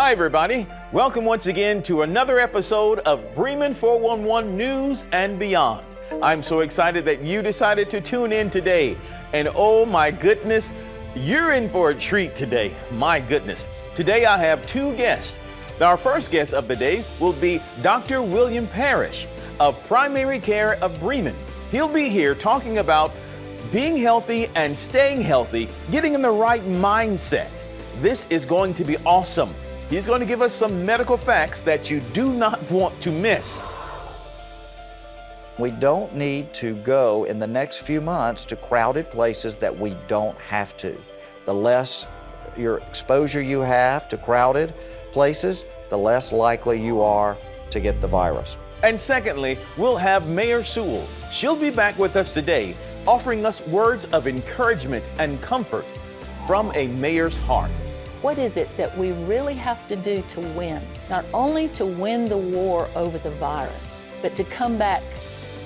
Hi, everybody. Welcome once again to another episode of Bremen 411 News and Beyond. I'm so excited that you decided to tune in today. And oh my goodness, you're in for a treat today. My goodness. Today I have two guests. Our first guest of the day will be Dr. William Parrish of Primary Care of Bremen. He'll be here talking about being healthy and staying healthy, getting in the right mindset. This is going to be awesome. He's going to give us some medical facts that you do not want to miss. We don't need to go in the next few months to crowded places that we don't have to. The less your exposure you have to crowded places, the less likely you are to get the virus. And secondly, we'll have Mayor Sewell. She'll be back with us today, offering us words of encouragement and comfort from a mayor's heart. What is it that we really have to do to win? Not only to win the war over the virus, but to come back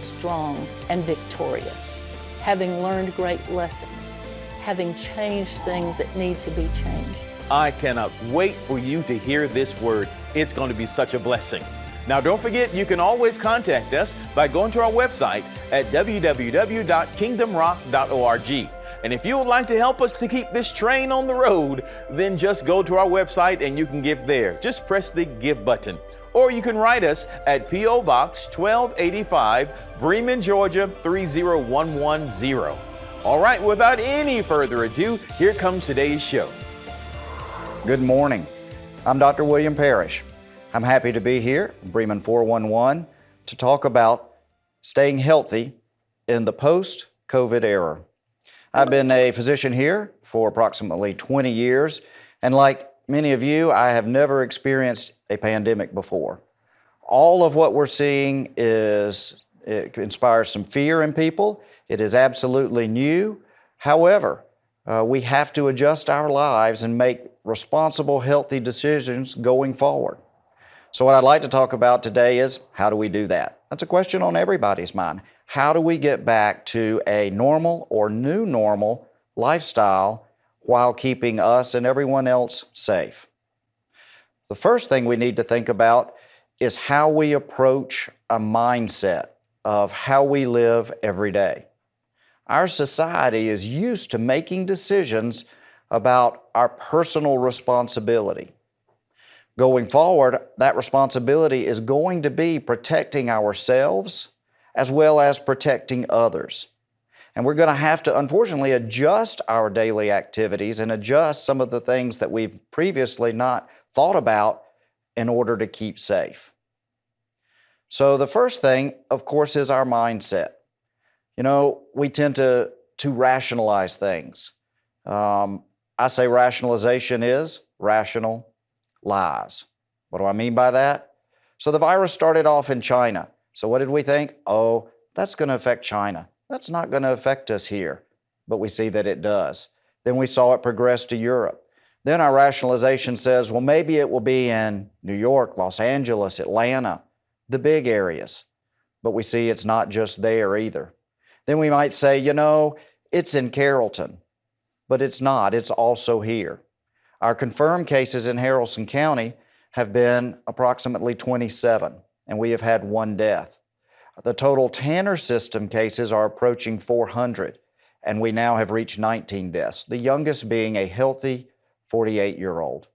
strong and victorious, having learned great lessons, having changed things that need to be changed. I cannot wait for you to hear this word. It's going to be such a blessing. Now, don't forget, you can always contact us by going to our website at www.kingdomrock.org. And if you would like to help us to keep this train on the road, then just go to our website and you can give there. Just press the Give button. Or you can write us at P.O. Box 1285, Bremen, Georgia 30110. All right, without any further ado, here comes today's show. Good morning. I'm Dr. William Parrish. I'm happy to be here, Bremen 411, to talk about staying healthy in the post-COVID era. I've been a physician here for approximately 20 years, and like many of you, I have never experienced a pandemic before. All of what we're seeing it inspires some fear in people. It is absolutely new. However, we have to adjust our lives and make responsible, healthy decisions going forward. So what I'd like to talk about today is, how do we do that? That's a question on everybody's mind. How do we get back to a normal or new normal lifestyle while keeping us and everyone else safe? The first thing we need to think about is how we approach a mindset of how we live every day. Our society is used to making decisions about our personal responsibility. Going forward, that responsibility is going to be protecting ourselves as well as protecting others. And we're going to have to, unfortunately, adjust our daily activities and adjust some of the things that we've previously not thought about in order to keep safe. So the first thing, of course, is our mindset. You know, we tend to rationalize things. I say rationalization is rational lies. What do I mean by that? So the virus started off in China. So what did we think? Oh, that's going to affect China. That's not going to affect us here. But we see that it does. Then we saw it progress to Europe. Then our rationalization says, well, maybe it will be in New York, Los Angeles, Atlanta, the big areas. But we see it's not just there either. Then we might say, you know, it's in Carrollton. But it's not. It's also here. Our confirmed cases in Haralson County have been approximately 27, and we have had one death. The total Tanner system cases are approaching 400, and we now have reached 19 deaths, the youngest being a healthy 48-year-old.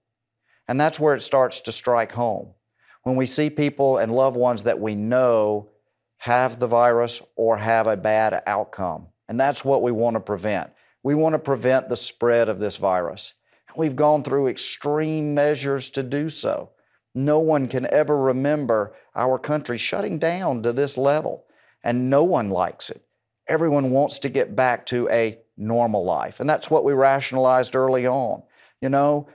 And that's where it starts to strike home. When we see people and loved ones that we know have the virus or have a bad outcome, and that's what we want to prevent. We want to prevent the spread of this virus. We've gone through extreme measures to do so. No one can ever remember our country shutting down to this level, and no one likes it. Everyone wants to get back to a normal life, and that's what we rationalized early on. You know,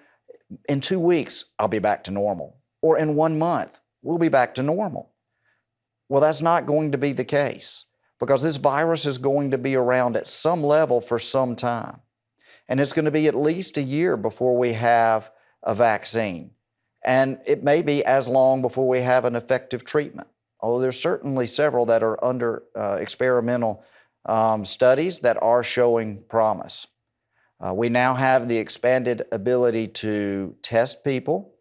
in 2 weeks, I'll be back to normal, or in 1 month, we'll be back to normal. Well, that's not going to be the case, because this virus is going to be around at some level for some time. And it's going to be at least a year before we have a vaccine. And it may be as long before we have an effective treatment. Although there's certainly several that are under experimental studies that are showing promise. We now have the expanded ability to test people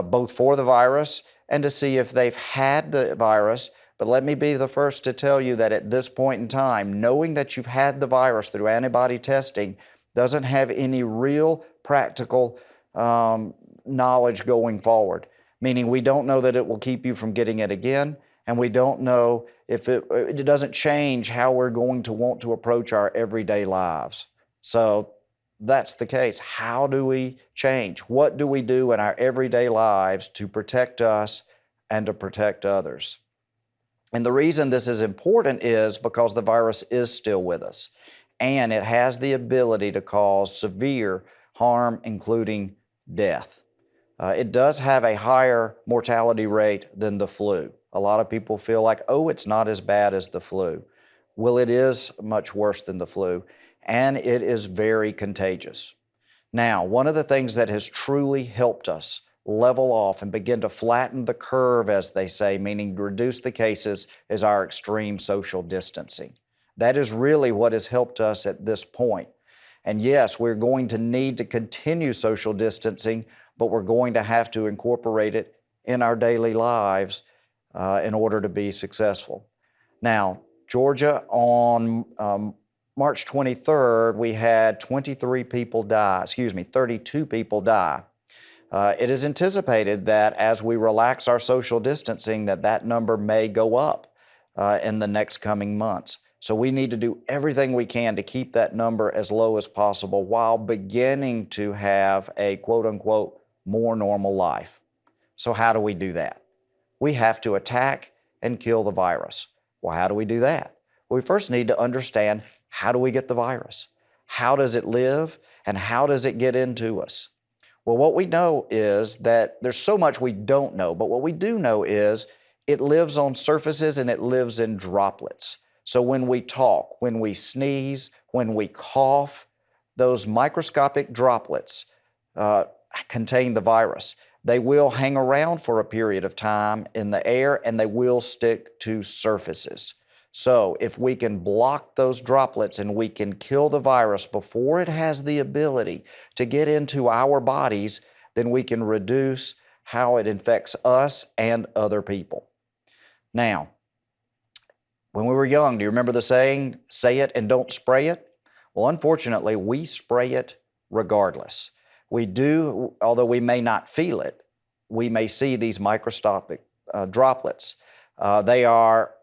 both for the virus and to see if they've had the virus. But let me be the first to tell you that at this point in time, knowing that you've had the virus through antibody testing doesn't have any real practical knowledge going forward, meaning we don't know that it will keep you from getting it again, and we don't know if it doesn't change how we're going to want to approach our everyday lives. So that's the case. How do we change? What do we do in our everyday lives to protect us and to protect others? And the reason this is important is because the virus is still with us, and it has the ability to cause severe harm, including death. It does have a higher mortality rate than the flu. A lot of people feel like, oh, it's not as bad as the flu. Well, it is much worse than the flu, and it is very contagious. Now, one of the things that has truly helped us level off and begin to flatten the curve, as they say, meaning reduce the cases, is our extreme social distancing. That is really what has helped us at this point. And yes, we're going to need to continue social distancing, but we're going to have to incorporate it in our daily lives in order to be successful. Now, Georgia, on March 23rd, we had 32 people die. It is anticipated that as we relax our social distancing, that number may go up in the next coming months. So we need to do everything we can to keep that number as low as possible while beginning to have a quote-unquote more normal life. So how do we do that? We have to attack and kill the virus. Well, how do we do that? We first need to understand, how do we get the virus? How does it live? And how does it get into us? Well, what we know is that there's so much we don't know, but what we do know is it lives on surfaces and it lives in droplets. So when we talk, when we sneeze, when we cough, those microscopic droplets contain the virus. They will hang around for a period of time in the air, and they will stick to surfaces. So if we can block those droplets and we can kill the virus before it has the ability to get into our bodies, then we can reduce how it infects us and other people. Now, when we were young, do you remember the saying, say it and don't spray it? Well, unfortunately, we spray it regardless. We do, although we may not feel it, we may see these microscopic droplets. They are,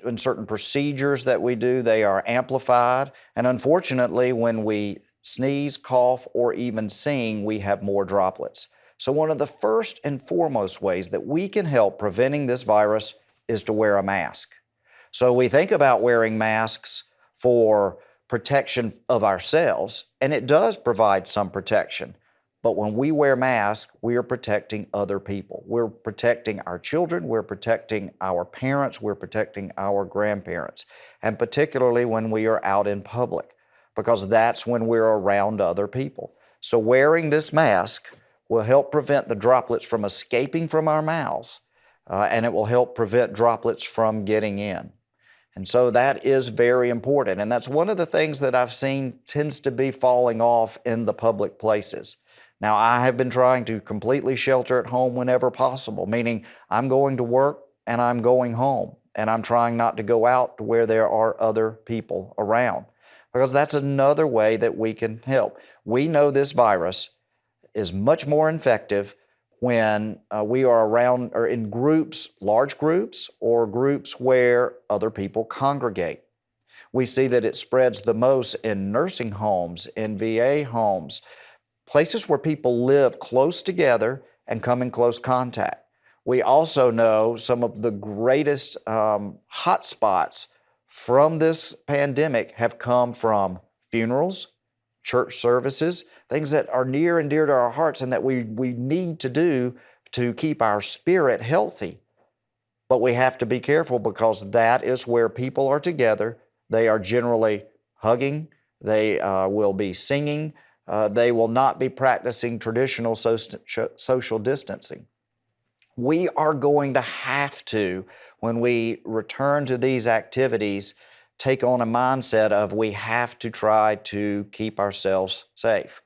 in certain procedures that we do, they are amplified. And unfortunately, when we sneeze, cough, or even sing, we have more droplets. So one of the first and foremost ways that we can help preventing this virus is to wear a mask. So we think about wearing masks for protection of ourselves, and it does provide some protection. But when we wear masks, we are protecting other people. We're protecting our children, we're protecting our parents, we're protecting our grandparents, and particularly when we are out in public, because that's when we're around other people. So wearing this mask will help prevent the droplets from escaping from our mouths, and it will help prevent droplets from getting in. And so that is very important, and that's one of the things that I've seen tends to be falling off in the public places. Now, I have been trying to completely shelter at home whenever possible, meaning I'm going to work and I'm going home, and I'm trying not to go out to where there are other people around, because that's another way that we can help. We know this virus is much more effective when we are around or in groups, large groups, or groups where other people congregate. We see that it spreads the most in nursing homes, in VA homes, places where people live close together and come in close contact. We also know some of the greatest hot spots from this pandemic have come from funerals, church services, things that are near and dear to our hearts and that we need to do to keep our spirit healthy. But we have to be careful, because that is where people are together. They are generally hugging, they will be singing, they will not be practicing traditional social distancing. We are going to have to, when we return to these activities, take on a mindset of we have to try to keep ourselves safe.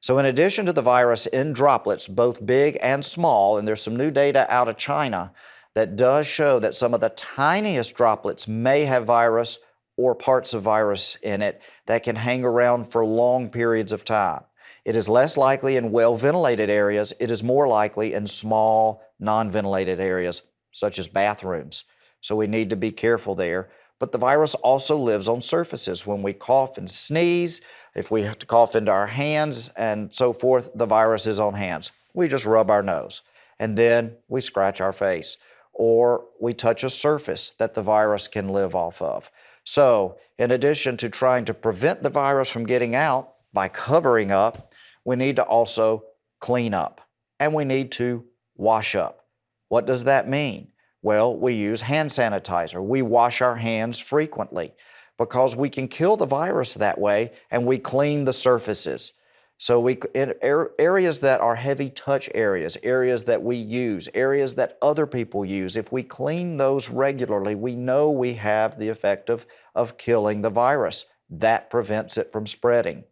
So in addition to the virus in droplets, both big and small, and there's some new data out of China that does show that some of the tiniest droplets may have virus or parts of virus in it that can hang around for long periods of time. It is less likely in well-ventilated areas. It is more likely in small, non-ventilated areas, such as bathrooms. So we need to be careful there. But the virus also lives on surfaces. When we cough and sneeze, if we have to cough into our hands and so forth, the virus is on hands. We just rub our nose, and then we scratch our face, or we touch a surface that the virus can live off of. So, in addition to trying to prevent the virus from getting out by covering up, we need to also clean up, and we need to wash up. What does that mean? Well, we use hand sanitizer. We wash our hands frequently because we can kill the virus that way, and we clean the surfaces. So in areas that are heavy touch areas, areas that we use, areas that other people use, if we clean those regularly, we know we have the effect of killing the virus. That prevents it from spreading.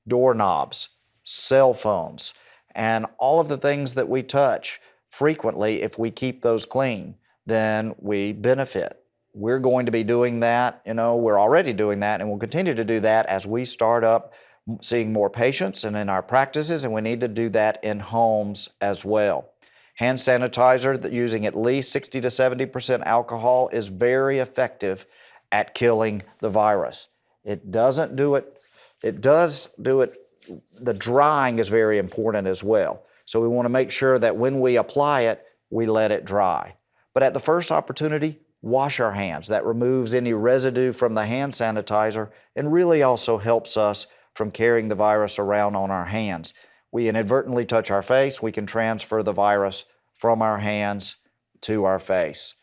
Doorknobs, cell phones, and all of the things that we touch frequently, if we keep those clean, then we benefit. We're going to be doing that, we're already doing that, and we'll continue to do that as we start up seeing more patients and in our practices, and we need to do that in homes as well. Hand sanitizer using at least 60 to 70% alcohol is very effective at killing the virus. It does do it. The drying is very important as well. So we want to make sure that when we apply it, we let it dry. But at the first opportunity, wash our hands. That removes any residue from the hand sanitizer and really also helps us from carrying the virus around on our hands. We inadvertently touch our face, we can transfer the virus from our hands to our face.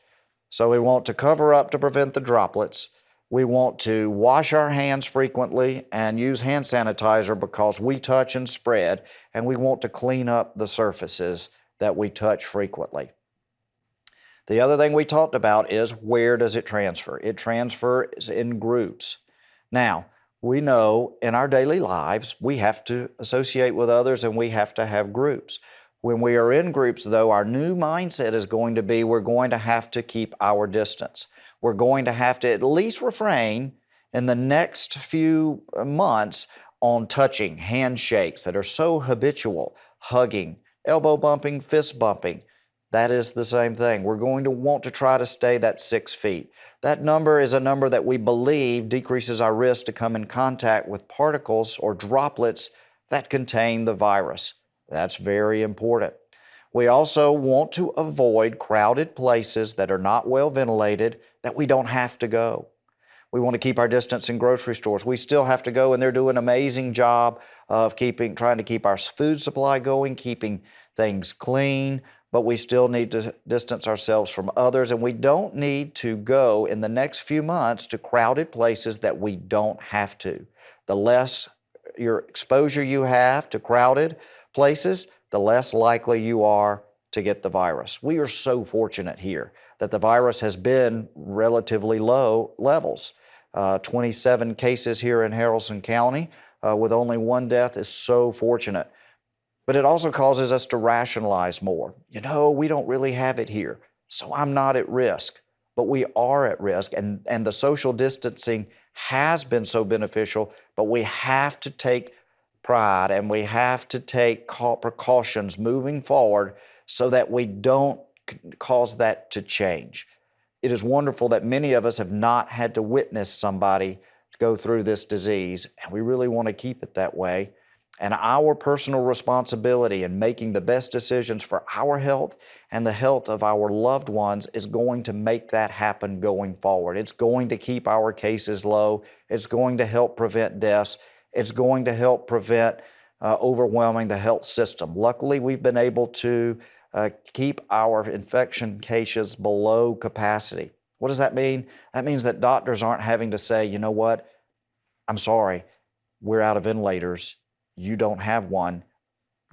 So we want to cover up to prevent the droplets. We want to wash our hands frequently and use hand sanitizer because we touch and spread, and we want to clean up the surfaces that we touch frequently. The other thing we talked about is where does it transfer? It transfers in groups. Now, we know in our daily lives we have to associate with others and we have to have groups. When we are in groups, though, our new mindset is going to be we're going to have to keep our distance. We're going to have to at least refrain in the next few months on touching, handshakes that are so habitual, hugging, elbow bumping, fist bumping. That is the same thing. We're going to want to try to stay that 6 feet. That number is a number that we believe decreases our risk to come in contact with particles or droplets that contain the virus. That's very important. We also want to avoid crowded places that are not well ventilated that we don't have to go. We want to keep our distance in grocery stores. We still have to go, and they're doing an amazing job of trying to keep our food supply going, keeping things clean, but we still need to distance ourselves from others, and we don't need to go in the next few months to crowded places that we don't have to. The less your exposure you have to crowded places, the less likely you are to get the virus. We are so fortunate here that the virus has been relatively low levels. 27 cases here in Haralson County with only 1 death is so fortunate. But it also causes us to rationalize more. We don't really have it here, so I'm not at risk. But we are at risk, and the social distancing has been so beneficial, but we have to take pride and we have to take precautions moving forward so that we don't cause that to change. It is wonderful that many of us have not had to witness somebody go through this disease, and we really want to keep it that way. And our personal responsibility in making the best decisions for our health and the health of our loved ones is going to make that happen going forward. It's going to keep our cases low. It's going to help prevent deaths. It's going to help prevent overwhelming the health system. Luckily, we've been able to keep our infection cases below capacity. What does that mean? That means that doctors aren't having to say, you know what, I'm sorry, we're out of ventilators. You don't have one.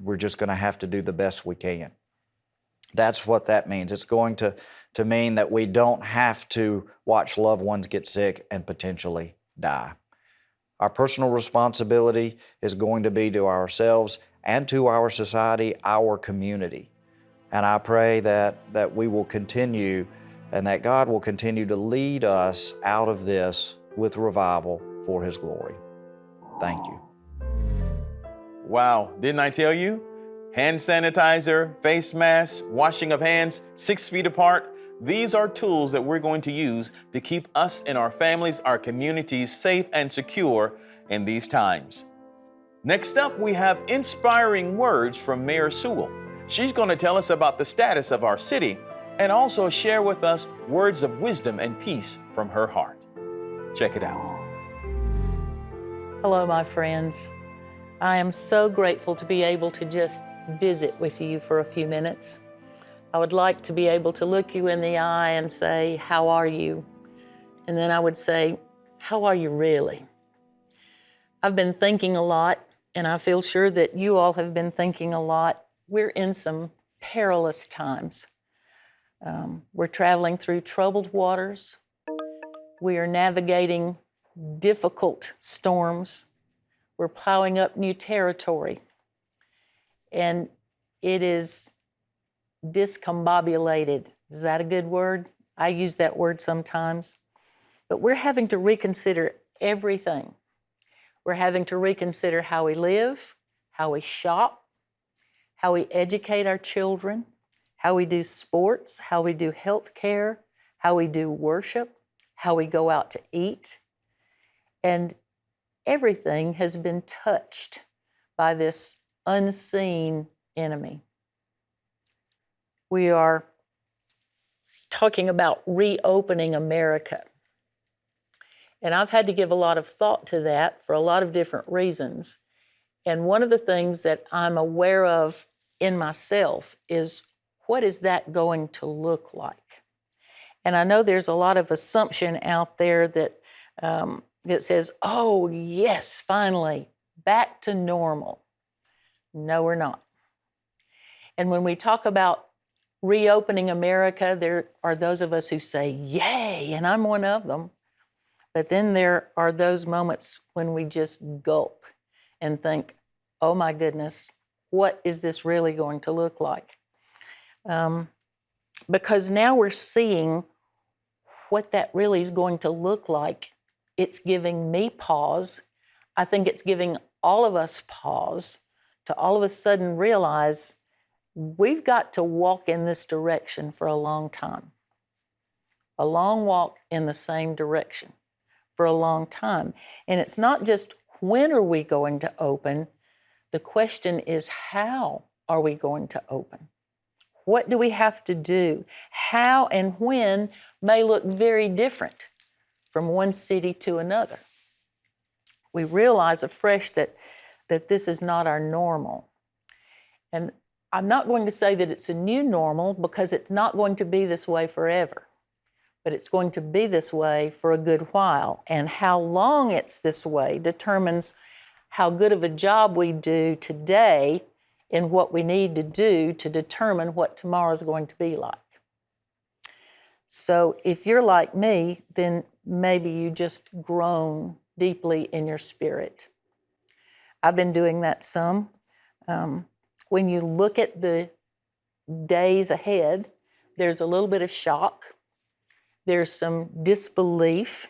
We're just going to have to do the best we can. That's what that means. It's going to mean that we don't have to watch loved ones get sick and potentially die. Our personal responsibility is going to be to ourselves and to our society, our community. And I pray that we will continue and that God will continue to lead us out of this with revival for His glory. Thank you. Wow, didn't I tell you? Hand sanitizer, face masks, washing of hands 6 feet apart. These are tools that we're going to use to keep us and our families, our communities safe and secure in these times. Next up, we have inspiring words from Mayor Sewell. She's going to tell us about the status of our city and also share with us words of wisdom and peace from her heart. Check it out. Hello, my friends. I am so grateful to be able to just visit with you for a few minutes. I would like to be able to look you in the eye and say, how are you? And then I would say, how are you really? I've been thinking a lot, and I feel sure that you all have been thinking a lot. We're in some perilous times. We're traveling through troubled waters. We are navigating difficult storms. We're plowing up new territory. And it is discombobulated. Is that a good word? I use that word sometimes. But we're having to reconsider everything. We're having to reconsider how we live, how we shop, how we educate our children, how we do sports, how we do health care, how we do worship, how we go out to eat. And everything has been touched by this unseen enemy. We are talking about reopening America. And I've had to give a lot of thought to that for a lot of different reasons. And one of the things that I'm aware of in myself is, what is that going to look like? And I know there's a lot of assumption out there that that says, oh, yes, finally, back to normal. No, we're not. And when we talk about reopening America, there are those of us who say, yay, and I'm one of them. But then there are those moments when we just gulp and think, oh my goodness, what is this really going to look like? Because now we're seeing what that really is going to look like. It's giving me pause. I think it's giving all of us pause to all of a sudden realize we've got to walk in this direction for a long time. A long walk in the same direction for a long time. And it's not just when are we going to open, the question is how are we going to open? What do we have to do? How and when may look very different from one city to another. We realize afresh that this is not our normal. And I'm not going to say that it's a new normal, because it's not going to be this way forever. But it's going to be this way for a good while. And how long it's this way determines how good of a job we do today in what we need to do to determine what tomorrow is going to be like. So if you're like me, then maybe you just groan deeply in your spirit. I've been doing that some. When you look at the days ahead, there's a little bit of shock. There's some disbelief.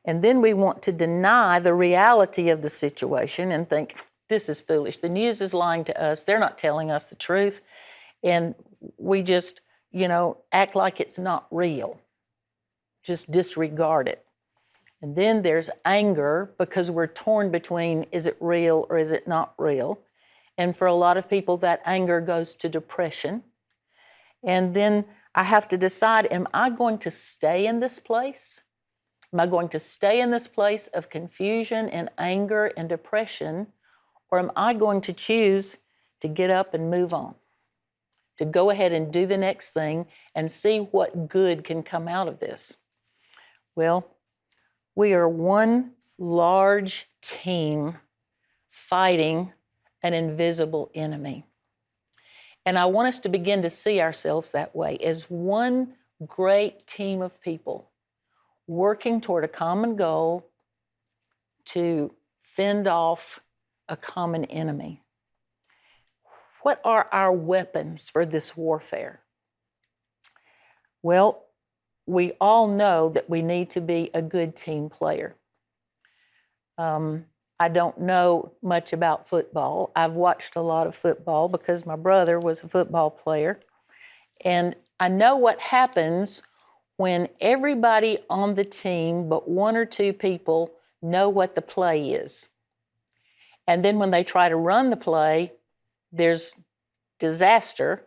And then we want to deny the reality of the situation and think, this is foolish. The news is lying to us. They're not telling us the truth. And we just, act like it's not real. Just disregard it. And then there's anger, because we're torn between, is it real or is it not real? And for a lot of people, that anger goes to depression. And then I have to decide, am I going to stay in this place? Am I going to stay in this place of confusion and anger and depression? Or am I going to choose to get up and move on? To go ahead and do the next thing and see what good can come out of this? Well, we are one large team fighting an invisible enemy. And I want us to begin to see ourselves that way, as one great team of people working toward a common goal to fend off a common enemy. What are our weapons for this warfare? Well, we all know that we need to be a good team player. I don't know much about football. I've watched a lot of football because my brother was a football player. And I know what happens when everybody on the team but one or two people know what the play is. And then when they try to run the play, there's disaster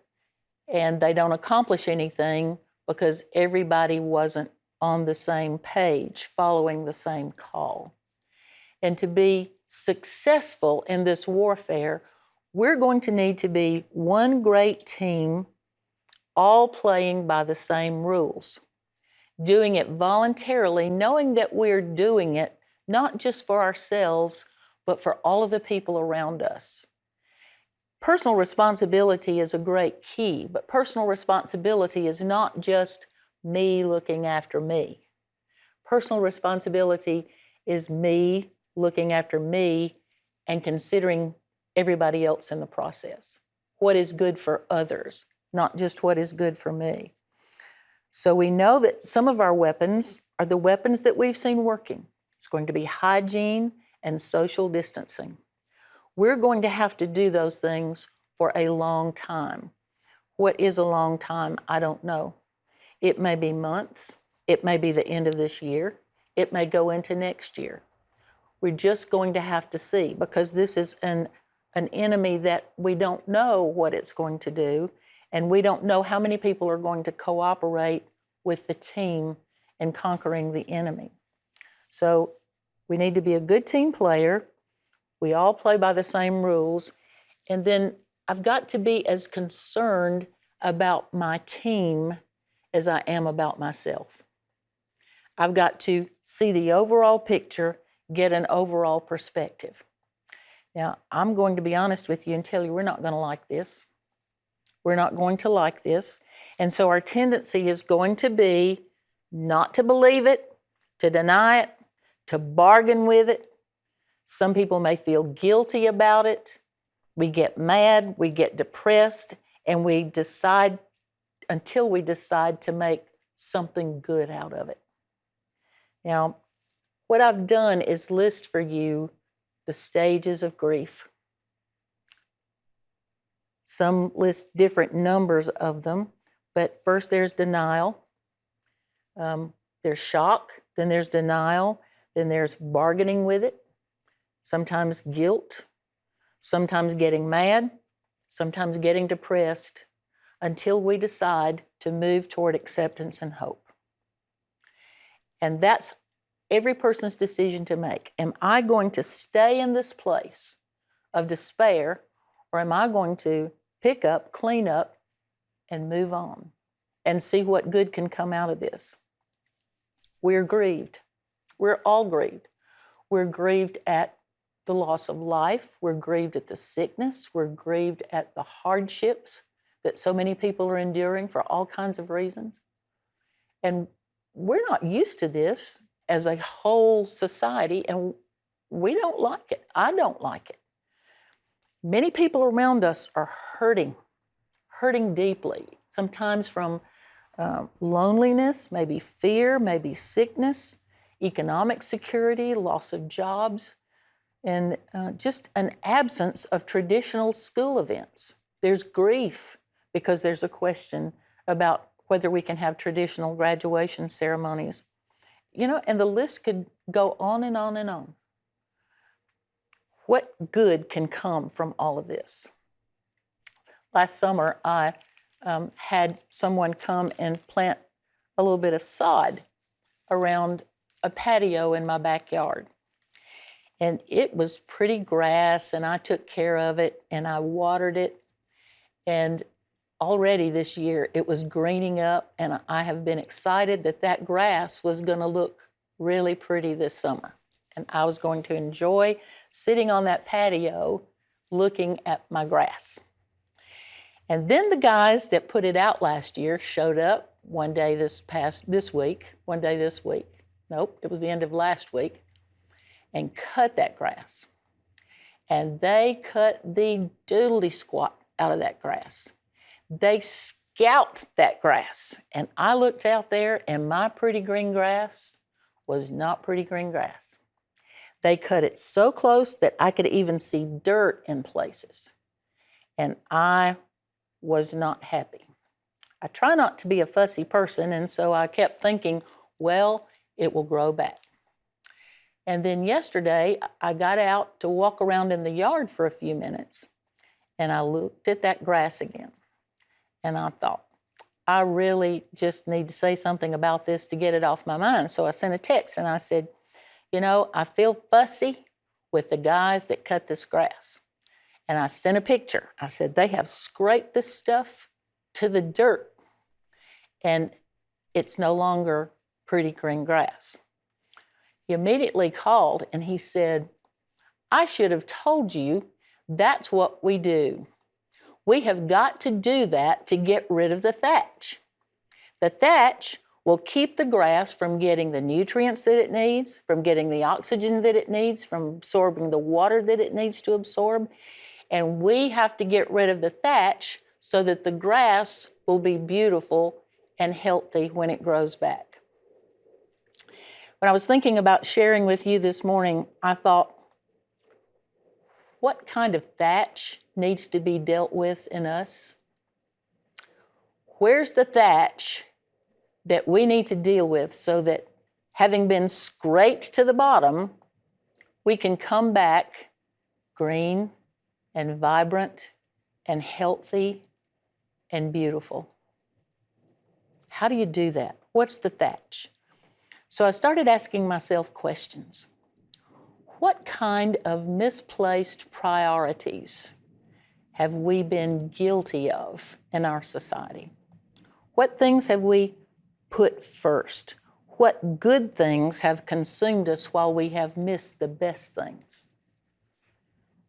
and they don't accomplish anything because everybody wasn't on the same page, following the same call. And to be successful in this warfare, we're going to need to be one great team, all playing by the same rules, doing it voluntarily, knowing that we're doing it not just for ourselves, but for all of the people around us. Personal responsibility is a great key, but personal responsibility is not just me looking after me. Personal responsibility is me looking after me and considering everybody else in the process. What is good for others, not just what is good for me. So we know that some of our weapons are the weapons that we've seen working. It's going to be hygiene and social distancing. We're going to have to do those things for a long time. What is a long time? I don't know. It may be months. It may be the end of this year. It may go into next year. We're just going to have to see, because this is an enemy that we don't know what it's going to do, and we don't know how many people are going to cooperate with the team in conquering the enemy. So we need to be a good team player. We all play by the same rules. And then I've got to be as concerned about my team as I am about myself. I've got to see the overall picture, get an overall perspective. Now, I'm going to be honest with you and tell you we're not going to like this. We're not going to like this. And so our tendency is going to be not to believe it, to deny it, to bargain with it. Some people may feel guilty about it. We get mad, we get depressed, and we decide until we decide to make something good out of it. Now, what I've done is list for you the stages of grief. Some list different numbers of them, but first there's denial, there's shock, then there's denial, then there's bargaining with it, sometimes guilt, sometimes getting mad, sometimes getting depressed, until we decide to move toward acceptance and hope. And that's every person's decision to make. Am I going to stay in this place of despair, or am I going to pick up, clean up, and move on and see what good can come out of this? We're grieved. We're all grieved. We're grieved at the loss of life. We're grieved at the sickness. We're grieved at the hardships that so many people are enduring for all kinds of reasons. And we're not used to this as a whole society, and we don't like it. I don't like it. Many people around us are hurting deeply, sometimes from loneliness, maybe fear, maybe sickness, economic security, loss of jobs, and just an absence of traditional school events. There's grief because there's a question about whether we can have traditional graduation ceremonies. You know, and the list could go on and on and on. What good can come from all of this? Last summer, I had someone come and plant a little bit of sod around a patio in my backyard. And it was pretty grass, and I took care of it, and I watered it. And already this year, it was greening up, and I have been excited that that grass was going to look really pretty this summer. And I was going to enjoy sitting on that patio looking at my grass. And then the guys that put it out last year showed up one day this week. Nope, it was the end of last week. and cut that grass. And they cut the doodly squat out of that grass. They scalped that grass. And I looked out there, and my pretty green grass was not pretty green grass. They cut it so close that I could even see dirt in places. And I was not happy. I try not to be a fussy person, and so I kept thinking, well, it will grow back. And then yesterday, I got out to walk around in the yard for a few minutes, and I looked at that grass again. And I thought, I really just need to say something about this to get it off my mind. So I sent a text, and I said, you know, I feel fussy with the guys that cut this grass. And I sent a picture. I said, they have scraped this stuff to the dirt, and it's no longer pretty green grass. He immediately called, and he said, I should have told you that's what we do. We have got to do that to get rid of the thatch. The thatch will keep the grass from getting the nutrients that it needs, from getting the oxygen that it needs, from absorbing the water that it needs to absorb. And we have to get rid of the thatch so that the grass will be beautiful and healthy when it grows back. When I was thinking about sharing with you this morning, I thought, what kind of thatch needs to be dealt with in us? Where's the thatch that we need to deal with so that having been scraped to the bottom, we can come back green and vibrant and healthy and beautiful? How do you do that? What's the thatch? So I started asking myself questions. What kind of misplaced priorities have we been guilty of in our society? What things have we put first? What good things have consumed us while we have missed the best things?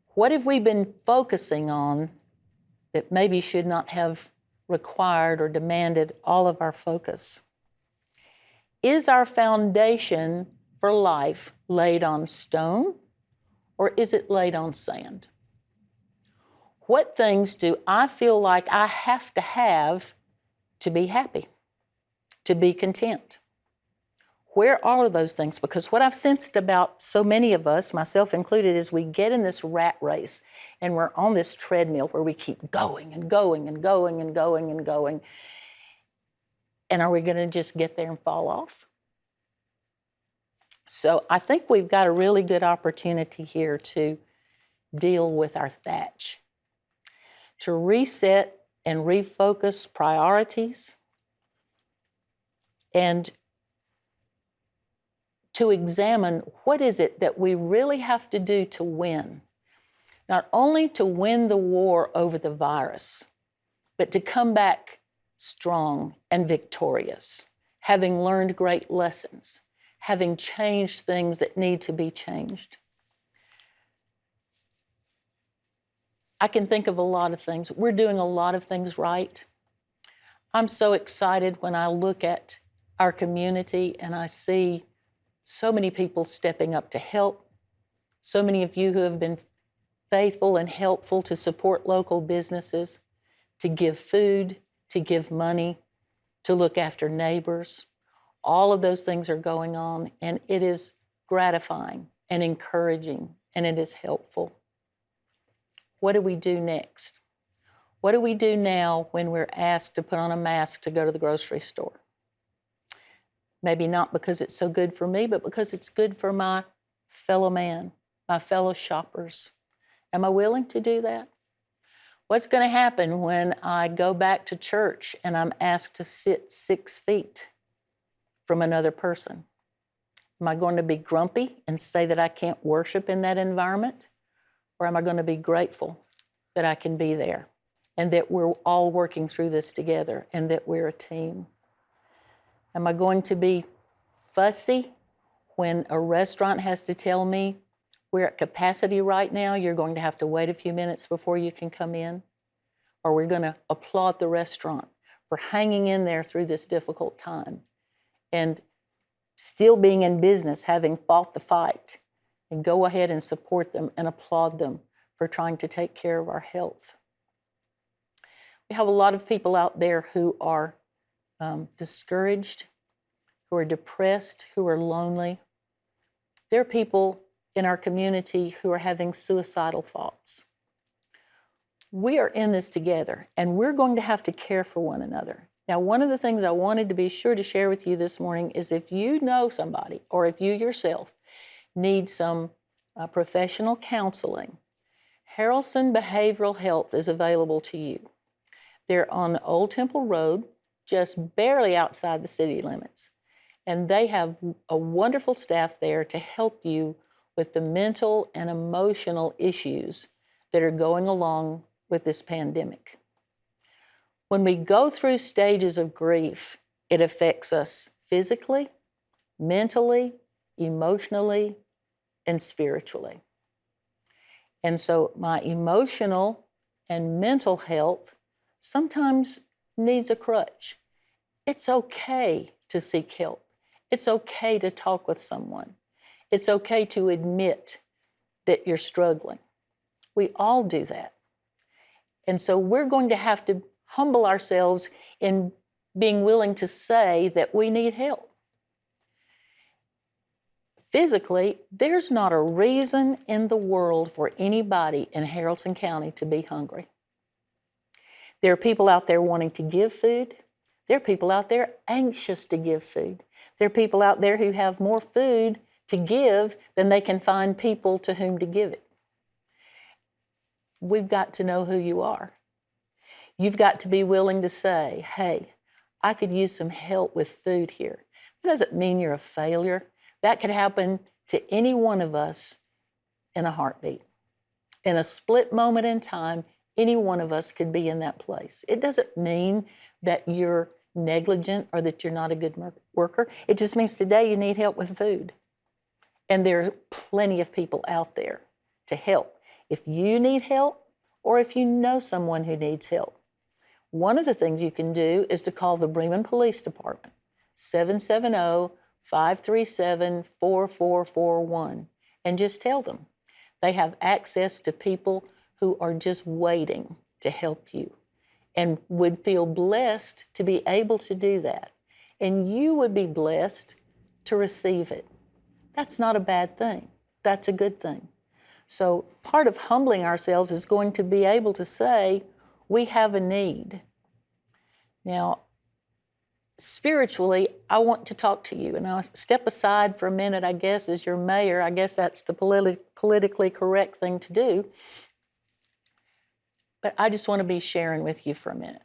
What have we been focusing on that maybe should not have required or demanded all of our focus? Is our foundation for life laid on stone, or is it laid on sand? What things do I feel like I have to be happy, to be content? Where are those things? Because what I've sensed about so many of us, myself included, is we get in this rat race and we're on this treadmill where we keep going and going and going and going and going. And are we going to just get there and fall off? So I think we've got a really good opportunity here to deal with our thatch, to reset and refocus priorities, and to examine what is it that we really have to do to win, not only to win the war over the virus, but to come back strong and victorious, having learned great lessons, having changed things that need to be changed. I can think of a lot of things. We're doing a lot of things right. I'm so excited when I look at our community and I see so many people stepping up to help, so many of you who have been faithful and helpful to support local businesses, to give food, to give money, to look after neighbors. All of those things are going on, and it is gratifying and encouraging, and it is helpful. What do we do next? What do we do now when we're asked to put on a mask to go to the grocery store? Maybe not because it's so good for me, but because it's good for my fellow man, my fellow shoppers. Am I willing to do that? What's going to happen when I go back to church and I'm asked to sit 6 feet from another person? Am I going to be grumpy and say that I can't worship in that environment? Or am I going to be grateful that I can be there and that we're all working through this together and that we're a team? Am I going to be fussy when a restaurant has to tell me, we're at capacity right now, you're going to have to wait a few minutes before you can come in? Or we're going to applaud the restaurant for hanging in there through this difficult time and still being in business, having fought the fight and go ahead and support them and applaud them for trying to take care of our health. We have a lot of people out there who are discouraged, who are depressed, who are lonely. There are people in our community who are having suicidal thoughts. We are in this together, and we're going to have to care for one another. Now, one of the things I wanted to be sure to share with you this morning is if you know somebody, or if you yourself need some professional counseling, Harrelson Behavioral Health is available to you. They're on Old Temple Road, just barely outside the city limits. And they have a wonderful staff there to help you with the mental and emotional issues that are going along with this pandemic. When we go through stages of grief, it affects us physically, mentally, emotionally, and spiritually. And so my emotional and mental health sometimes needs a crutch. It's okay to seek help. It's okay to talk with someone. It's okay to admit that you're struggling. We all do that. And so we're going to have to humble ourselves in being willing to say that we need help. Physically, there's not a reason in the world for anybody in Harrelson County to be hungry. There are people out there wanting to give food. There are people out there anxious to give food. There are people out there who have more food to give than they can find people to whom to give it. We've got to know who you are. You've got to be willing to say, hey, I could use some help with food here. That doesn't mean you're a failure. That could happen to any one of us in a heartbeat. In a split moment in time, any one of us could be in that place. It doesn't mean that you're negligent or that you're not a good worker. It just means today you need help with food. And there are plenty of people out there to help. If you need help or if you know someone who needs help, one of the things you can do is to call the Bremen Police Department, 770-537-4441, and just tell them. They have access to people who are just waiting to help you and would feel blessed to be able to do that. And you would be blessed to receive it. That's not a bad thing. That's a good thing. So part of humbling ourselves is going to be able to say, we have a need. Now, spiritually, I want to talk to you. And I'll step aside for a minute, I guess, as your mayor. I guess that's the politically correct thing to do. But I just want to be sharing with you for a minute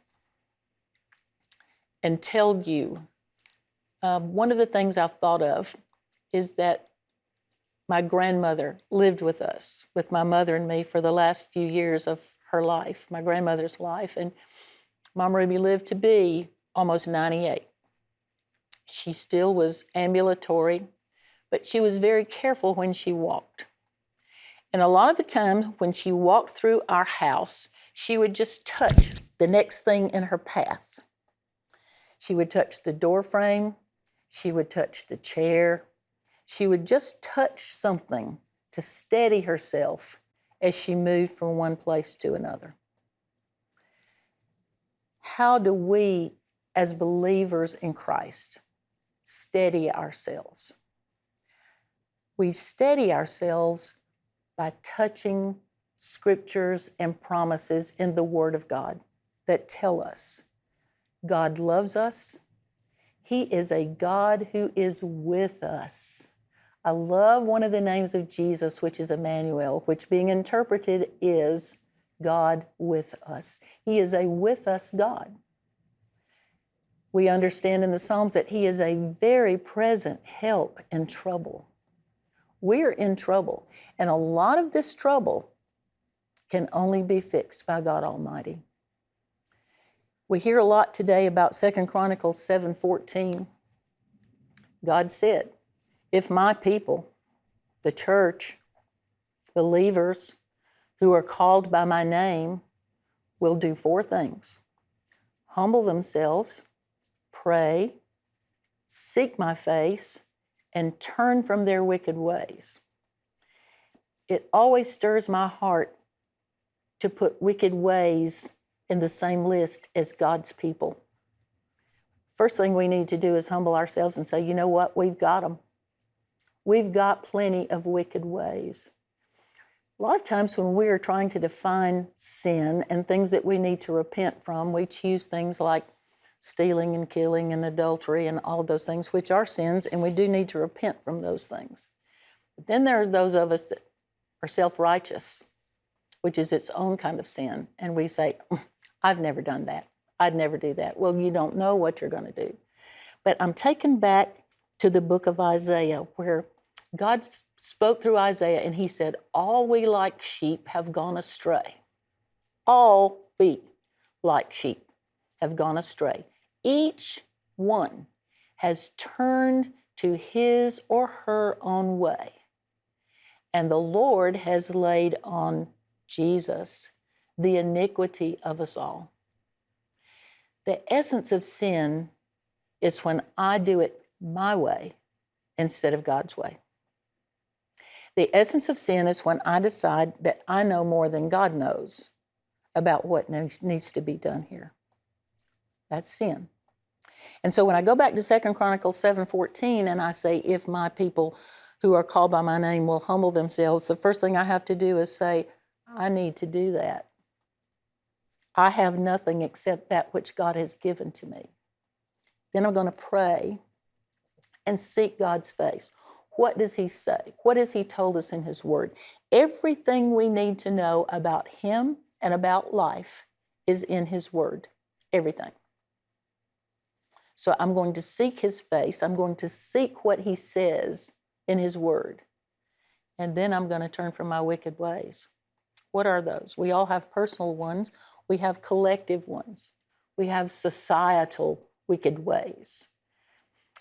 and tell you one of the things I've thought of is that my grandmother lived with us, with my mother and me, for the last few years of her life, my grandmother's life. And Mom Ruby lived to be almost 98. She still was ambulatory, but she was very careful when she walked. And a lot of the time when she walked through our house, she would just touch the next thing in her path. She would touch the door frame. She would touch the chair. She would just touch something to steady herself as she moved from one place to another. How do we, as believers in Christ, steady ourselves? We steady ourselves by touching scriptures and promises in the Word of God that tell us God loves us. He is a God who is with us. I love one of the names of Jesus, which is Emmanuel, which being interpreted is God with us. He is a with us God. We understand in the Psalms that He is a very present help in trouble. We're in trouble, and a lot of this trouble can only be fixed by God Almighty. We hear a lot today about 2 Chronicles 7:14. God said, if my people, the church, believers who are called by my name, will do 4 things: humble themselves, pray, seek my face, and turn from their wicked ways. it always stirs my heart to put wicked ways in the same list as God's people. First thing we need to do is humble ourselves and say, you know what? We've got them. We've got plenty of wicked ways. A lot of times when we are trying to define sin and things that we need to repent from, we choose things like stealing and killing and adultery and all of those things, which are sins, and we do need to repent from those things. But then there are those of us that are self-righteous, which is its own kind of sin, and we say, I've never done that. I'd never do that. Well, you don't know what you're going to do. But I'm taken back to the book of Isaiah, where God spoke through Isaiah, and he said, all we like sheep have gone astray. All we like sheep have gone astray. Each one has turned to his or her own way. And the Lord has laid on Jesus the iniquity of us all. The essence of sin is when I do it my way instead of God's way. The essence of sin is when I decide that I know more than God knows about what needs to be done here. That's sin. And so when I go back to 2 Chronicles 7:14 and I say, if my people who are called by my name will humble themselves, the first thing I have to do is say, I need to do that. I have nothing except that which God has given to me. Then I'm going to pray and seek God's face. What does he say? What has he told us in his word? Everything we need to know about him and about life is in his word. Everything. So I'm going to seek his face. I'm going to seek what he says in his word. And then I'm going to turn from my wicked ways. What are those? We all have personal ones. We have collective ones. We have societal wicked ways.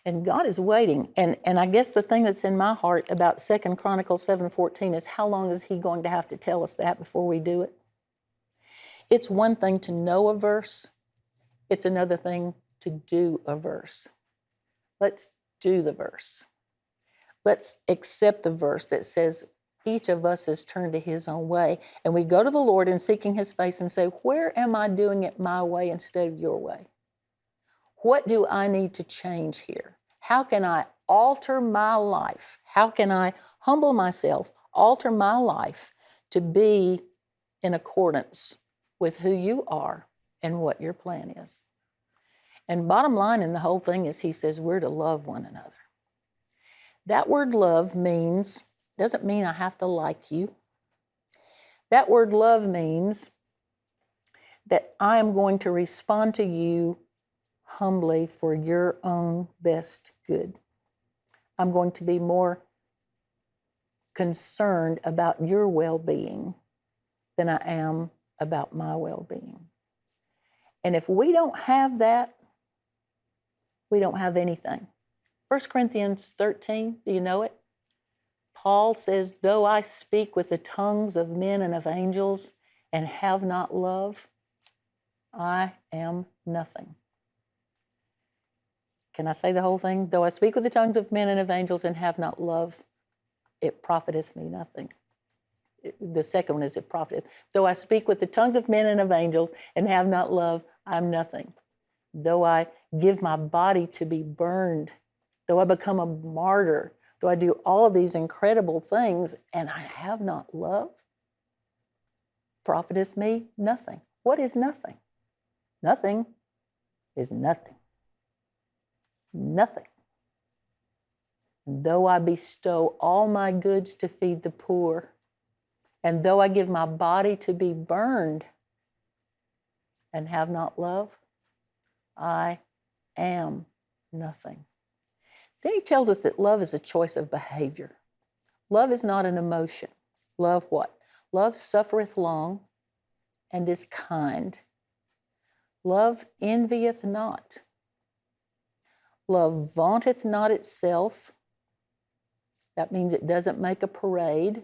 And God is waiting. And I guess the thing that's in my heart about 2 Chronicles 7:14 is, how long is he going to have to tell us that before we do it? It's one thing to know a verse. It's another thing to do a verse. Let's do the verse. Let's accept the verse that says each of us has turned to his own way. And we go to the Lord in seeking his face and say, where am I doing it my way instead of your way? What do I need to change here? How can I alter my life? How can I humble myself, alter my life to be in accordance with who you are and what your plan is? And bottom line in the whole thing is he says we're to love one another. That word love doesn't mean I have to like you. That word love means that I am going to respond to you humbly for your own best good. I'm going to be more concerned about your well-being than I am about my well-being. And if we don't have that, we don't have anything. 1 Corinthians 13, do you know it? Paul says, though I speak with the tongues of men and of angels and have not love, I am nothing. Can I say the whole thing? Though I speak with the tongues of men and of angels and have not love, it profiteth me nothing. The second one is it profiteth. Though I speak with the tongues of men and of angels and have not love, I'm nothing. Though I give my body to be burned, though I become a martyr, though I do all of these incredible things and I have not love, profiteth me nothing. What is nothing? Nothing is nothing. Nothing. And though I bestow all my goods to feed the poor, and though I give my body to be burned and have not love, I am nothing. Then he tells us that love is a choice of behavior. Love is not an emotion. Love what? Love suffereth long and is kind. Love envieth not. Love vaunteth not itself. That means it doesn't make a parade,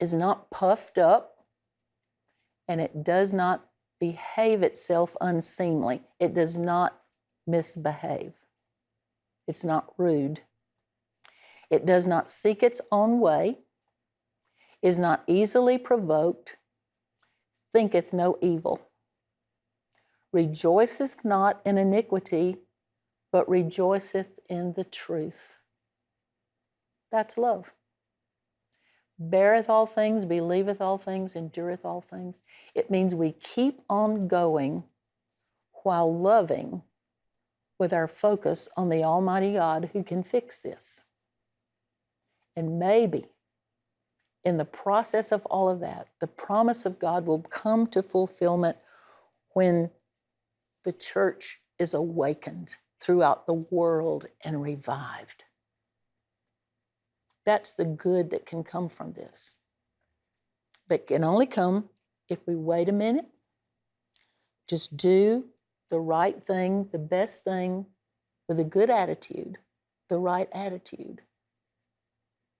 is not puffed up, and it does not behave itself unseemly. It does not misbehave. It's not rude. It does not seek its own way. is not easily provoked, thinketh no evil, rejoiceth not in iniquity, but rejoiceth in the truth. That's love. Beareth all things, believeth all things, endureth all things. It means we keep on going while loving with our focus on the Almighty God who can fix this. And maybe in the process of all of that, the promise of God will come to fulfillment when the church is awakened throughout the world and revived. That's the good that can come from this. But it can only come if we wait a minute, just do the right thing, the best thing, with a good attitude, the right attitude,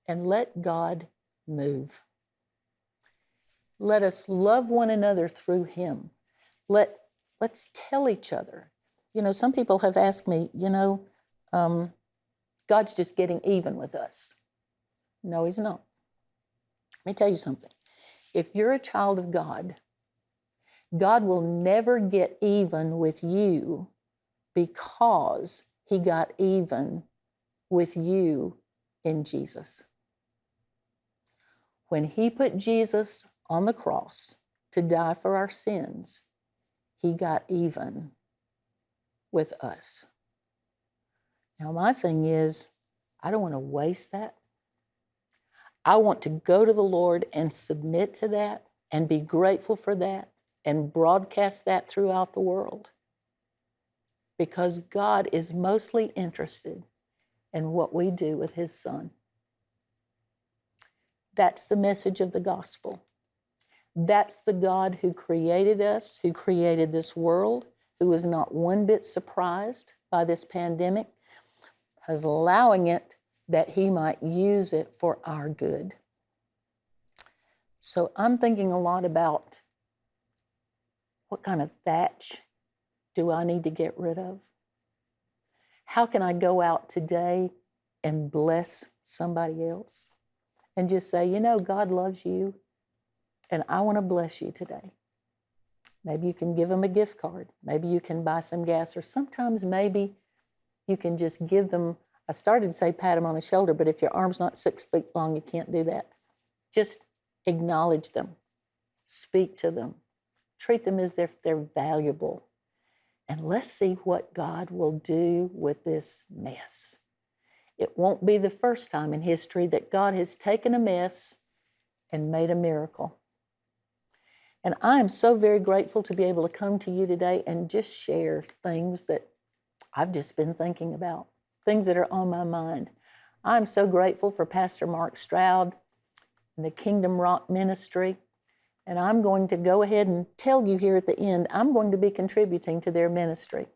and let God move. Let us love one another through Him. Let's tell each other. You know, some people have asked me, God's just getting even with us. No, He's not. Let me tell you something. If you're a child of God, God will never get even with you because He got even with you in Jesus. When He put Jesus on the cross to die for our sins, He got even with us. Now, my thing is, I don't want to waste that. I want to go to the Lord and submit to that and be grateful for that and broadcast that throughout the world, because God is mostly interested in what we do with His Son. That's the message of the gospel. That's the God who created us, who created this world, who is not one bit surprised by this pandemic, is allowing it that He might use it for our good. So I'm thinking a lot about what kind of thatch do I need to get rid of? How can I go out today and bless somebody else? And just say, God loves you, and I want to bless you today. Maybe you can give them a gift card. Maybe you can buy some gas, or sometimes maybe you can just give them, I started to say pat them on the shoulder, but if your arm's not 6 feet long, you can't do that. Just acknowledge them, speak to them, treat them as if they're valuable. And let's see what God will do with this mess. It won't be the first time in history that God has taken a mess and made a miracle. And I am so very grateful to be able to come to you today and just share things that I've just been thinking about, things that are on my mind. I'm so grateful for Pastor Mark Stroud and the Kingdom Rock Ministry. And I'm going to go ahead and tell you here at the end, I'm going to be contributing to their ministry.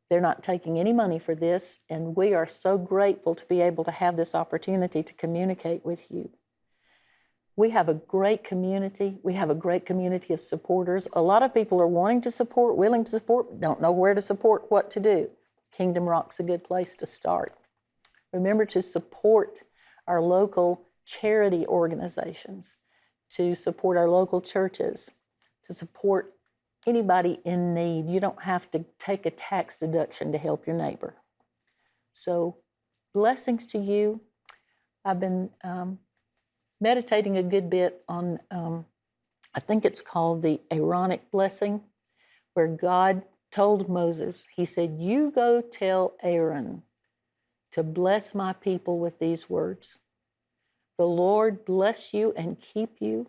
They're not taking any money for this, and we are so grateful to be able to have this opportunity to communicate with you. We have a great community. We have a great community of supporters. A lot of people are wanting to support, willing to support, don't know where to support, what to do. Kingdom Rock's a good place to start. Remember to support our local charity organizations, to support our local churches, to support anybody in need. You don't have to take a tax deduction to help your neighbor. So blessings to you. I've been meditating a good bit on, I think it's called the Aaronic blessing, where God told Moses, He said, you go tell Aaron to bless my people with these words. The Lord bless you and keep you.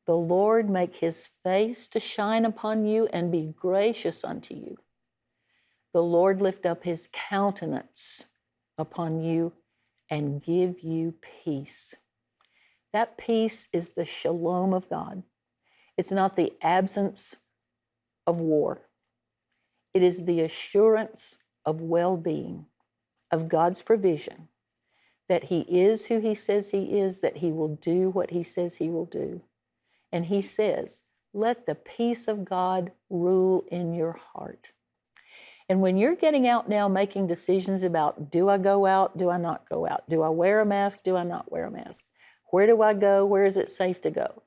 The Lord make His face to shine upon you and be gracious unto you. The Lord lift up His countenance upon you and give you peace. That peace is the shalom of God. It's not the absence of war. It is the assurance of well-being, of God's provision, that He is who He says He is, that He will do what He says He will do. And He says, let the peace of God rule in your heart. And when you're getting out now making decisions about, do I go out, do I not go out? Do I wear a mask, do I not wear a mask? Where do I go? Where is it safe to go?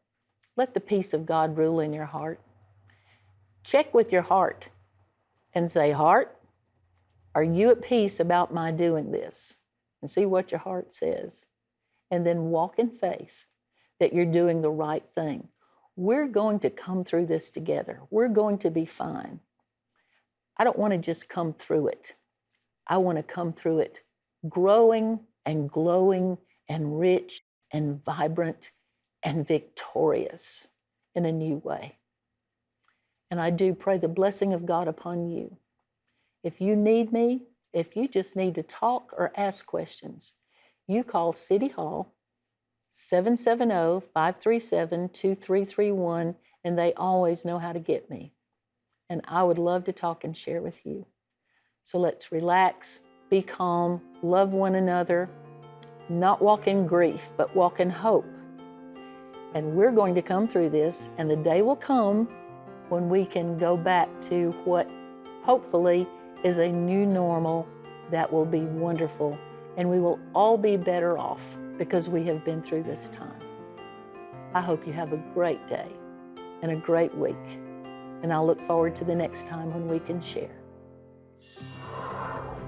Let the peace of God rule in your heart. Check with your heart and say, heart, are you at peace about my doing this? And see what your heart says. And then walk in faith that you're doing the right thing. We're going to come through this together. We're going to be fine. I don't want to just come through it. I want to come through it growing and glowing and rich and vibrant and victorious in a new way. And I do pray the blessing of God upon you. If you need me, if you just need to talk or ask questions, you call City Hall 770-537-2331, and they always know how to get me. And I would love to talk and share with you. So let's relax, be calm, love one another, not walk in grief, but walk in hope. And we're going to come through this, and the day will come when we can go back to what hopefully is a new normal that will be wonderful, and we will all be better off because we have been through this time. I hope you have a great day and a great week, and I'll look forward to the next time when we can share.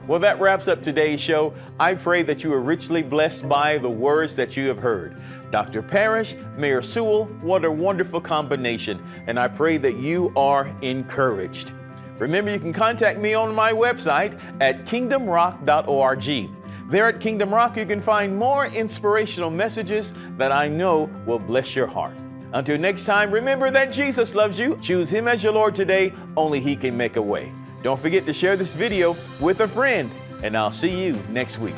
Well, that wraps up today's show. I pray that you are richly blessed by the words that you have heard. Dr. Parrish, Mayor Sewell, what a wonderful combination. And I pray that you are encouraged. Remember, you can contact me on my website at kingdomrock.org. There at Kingdom Rock, you can find more inspirational messages that I know will bless your heart. Until next time, remember that Jesus loves you. Choose Him as your Lord today. Only He can make a way. Don't forget to share this video with a friend, and I'll see you next week.